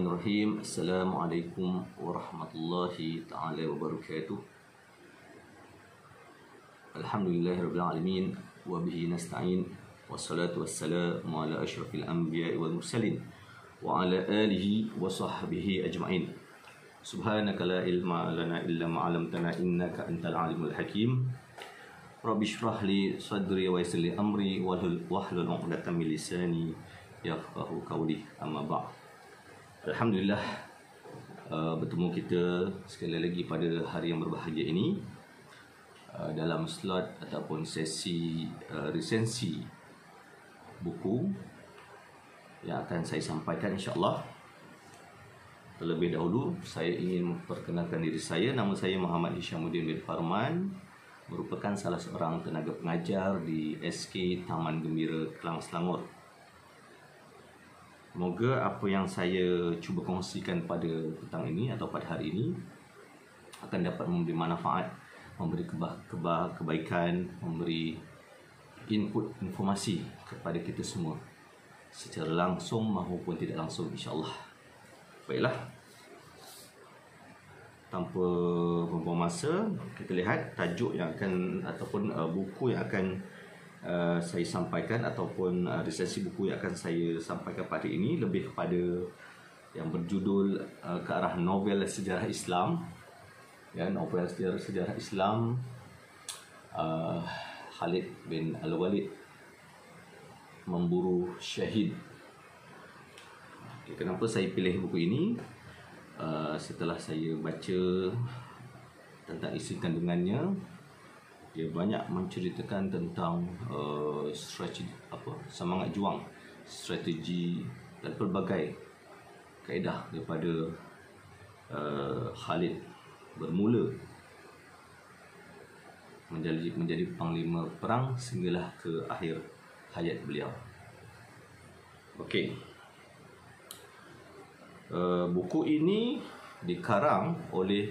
Bismillahirrahmanirrahim. Assalamualaikum warahmatullahi ta'ala wabarakatuh. Alhamdulillahirabbil alamin wa bihi nasta'in wassalatu wassalamu ala asyrafil anbiya'i wal mursalin wa ala alihi wa sahbihi ajma'in. Subhanaka la ilma lana illa ma 'allamtana innaka antal alimul hakim. Rabbi shrah li sadri wa yassir li amri wahlul 'uqdatam min lisani yafqahu qawli. Amma ba'd. Alhamdulillah, bertemu kita sekali lagi pada hari yang berbahagia ini dalam slot ataupun sesi resensi buku yang akan saya sampaikan, insya-Allah. Terlebih dahulu saya ingin memperkenalkan diri saya. Nama saya Muhammad Hishamuddin bin Farman, merupakan salah seorang tenaga pengajar di SK Taman Gembira Kelang, Selangor. Semoga apa yang saya cuba kongsikan pada petang ini atau pada hari ini akan dapat memberi manfaat, memberi kebaikan, memberi input informasi kepada kita semua secara langsung maupun tidak langsung, insya-Allah. Baiklah, tanpa membuang masa, kita lihat tajuk yang akan ataupun buku yang akan saya sampaikan ataupun resensi buku yang akan saya sampaikan pada ini lebih kepada yang berjudul ke arah novel sejarah Islam, ya, novel sejarah Islam Khalid bin Al-Walid Memburu Syahid. Kenapa saya pilih buku ini? Setelah saya baca tentang isi kandungannya, dia banyak menceritakan tentang strategi semangat juang, strategi dan pelbagai kaedah daripada Khalid bermula menjadi panglima perang sehinggalah ke akhir hayat beliau. Okey. Buku ini dikarang oleh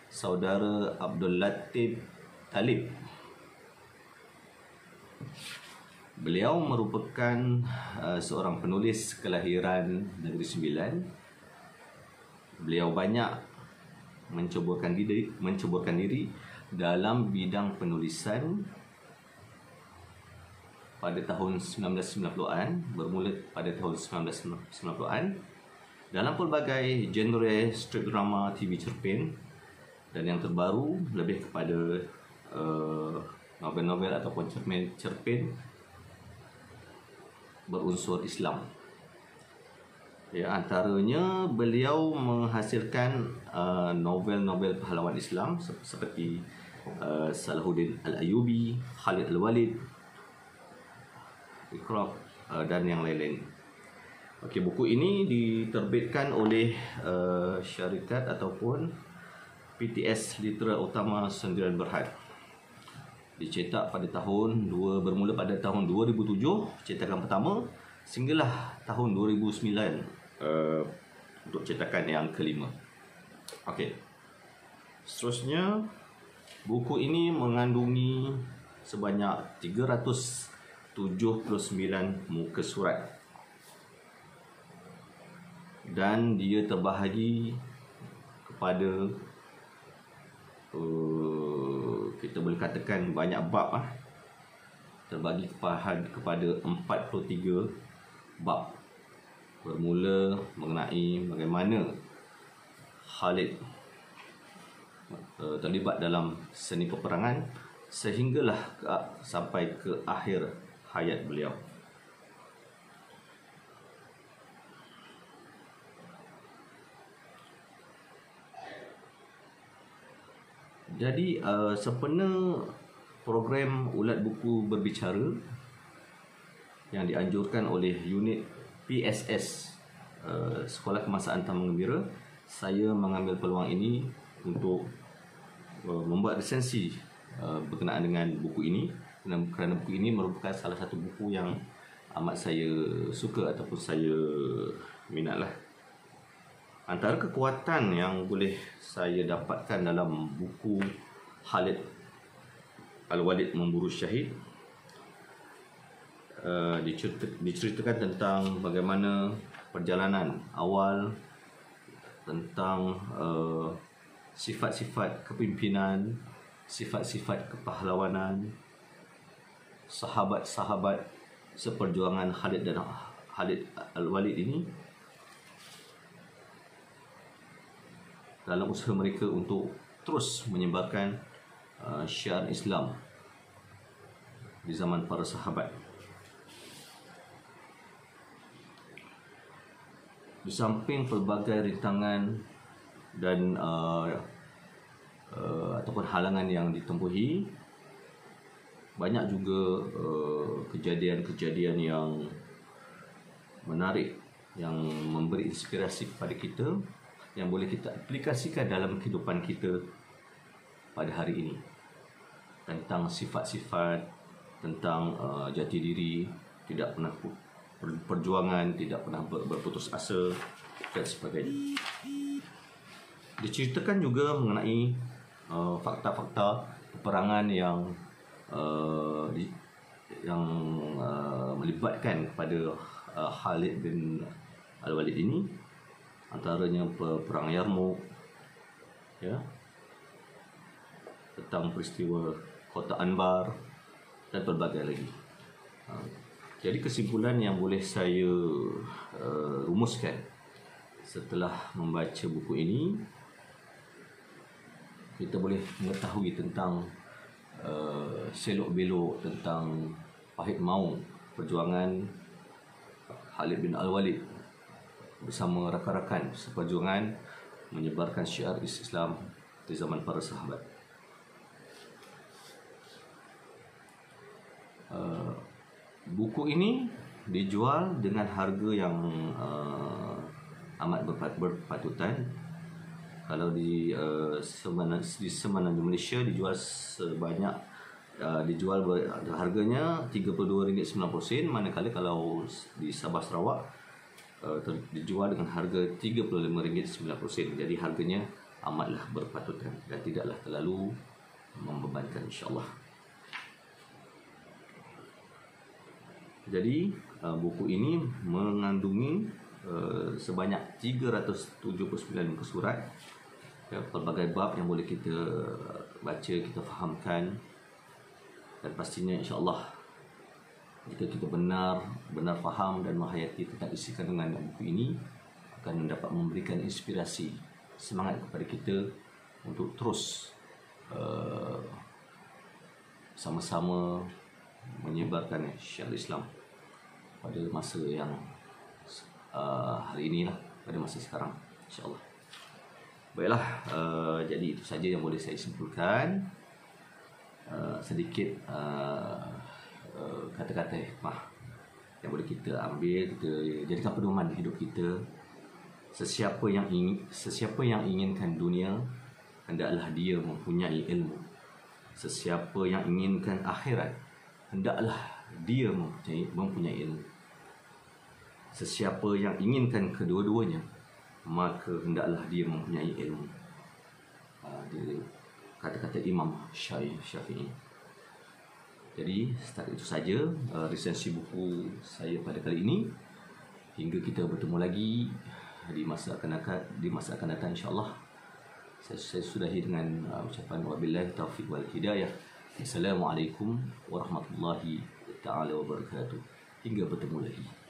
saudara Abdul Latif Talib. Beliau merupakan seorang penulis kelahiran Negeri Sembilan. Beliau banyak menceburkan diri dalam bidang penulisan pada tahun 1990-an, bermula pada tahun 1990-an dalam pelbagai genre strip drama, TV cerpen, dan yang terbaru lebih kepada novel-novel ataupun cerpen berunsur Islam. Ya, antaranya beliau menghasilkan novel-novel pahlawan Islam seperti Salahuddin Al-Ayyubi, Khalid Al-Walid, Iqra, dan yang lain-lain. Okey, buku ini diterbitkan oleh syarikat ataupun PTS Litera Utama Sendirian Berhad. Dicetak pada bermula pada tahun 2007 cetakan pertama, sehinggalah tahun 2009 untuk cetakan yang kelima. Okey. Seterusnya, buku ini mengandungi sebanyak 379 muka surat dan dia terbahagi kepada kita boleh katakan banyak bab, terbagi kepada 43 bab, bermula mengenai bagaimana Khalid terlibat dalam seni peperangan sehinggalah sampai ke akhir hayat beliau. Jadi sempena program Ulat Buku Berbicara yang dianjurkan oleh unit PSS Sekolah Kemasaan Taman Gembira, saya mengambil peluang ini untuk membuat resensi berkenaan dengan buku ini, kerana buku ini merupakan salah satu buku yang amat saya suka ataupun saya minatlah. Antara kekuatan yang boleh saya dapatkan dalam buku Khalid Al-Walid Memburu Syahid, diceritakan tentang bagaimana perjalanan awal tentang sifat-sifat kepimpinan, sifat-sifat kepahlawanan sahabat-sahabat seperjuangan Khalid Al-Walid ini dalam usaha mereka untuk terus menyebarkan syiar Islam di zaman para sahabat. Di samping pelbagai rintangan dan ataupun halangan yang ditempuhi, banyak juga kejadian-kejadian yang menarik yang memberi inspirasi kepada kita, yang boleh kita aplikasikan dalam kehidupan kita pada hari ini, tentang sifat-sifat, tentang jati diri, tidak pernah perjuangan, tidak pernah berputus asa dan sebagainya. Diceritakan juga mengenai fakta-fakta peperangan yang melibatkan kepada Khalid bin Al-Walid ini, antaranya perang Yarmouk, ya, tentang peristiwa Kota Anbar dan pelbagai lagi. Jadi kesimpulan yang boleh saya rumuskan setelah membaca buku ini, kita boleh mengetahui tentang selok-belok tentang pahit maung perjuangan Khalid bin Al-Walid bersama rakan-rakan seperjuangan menyebarkan syiar Islam di zaman para sahabat. Buku ini dijual dengan harga yang amat berpatutan. Kalau di Semenanjung Malaysia dijual sebanyak harganya RM32.90, manakala kalau di Sabah Sarawak dijual dengan harga RM35.90. Jadi harganya amatlah berpatutan dan tidaklah terlalu membebankan, insya-Allah. Jadi buku ini mengandungi sebanyak 379 muka surat, ya, pelbagai bab yang boleh kita baca, kita fahamkan, dan pastinya insya-Allah jika kita benar faham dan menghayati tentang isi kandungan buku ini, akan dapat memberikan inspirasi, semangat kepada kita untuk terus sama-sama menyebarkan syiar Islam pada masa yang hari inilah, pada masa sekarang, insya-Allah. Baiklah, jadi itu saja yang boleh saya simpulkan. Sedikit kata-kata hikmah yang boleh kita ambil, kita jadikan pedoman di hidup kita. Sesiapa yang inginkan dunia, hendaklah dia mempunyai ilmu. Sesiapa yang inginkan akhirat, hendaklah dia mempunyai ilmu. Sesiapa yang inginkan kedua-duanya, maka hendaklah dia mempunyai ilmu. Kata-kata Imam Syafi'i. Jadi setakat itu saja resensi buku saya pada kali ini. Hingga kita bertemu lagi di masa akan datang, insya-Allah. Saya sudahi dengan ucapan wabillahi taufiq wal hidayah. Assalamualaikum warahmatullahi taala wabarakatuh. Hingga bertemu lagi.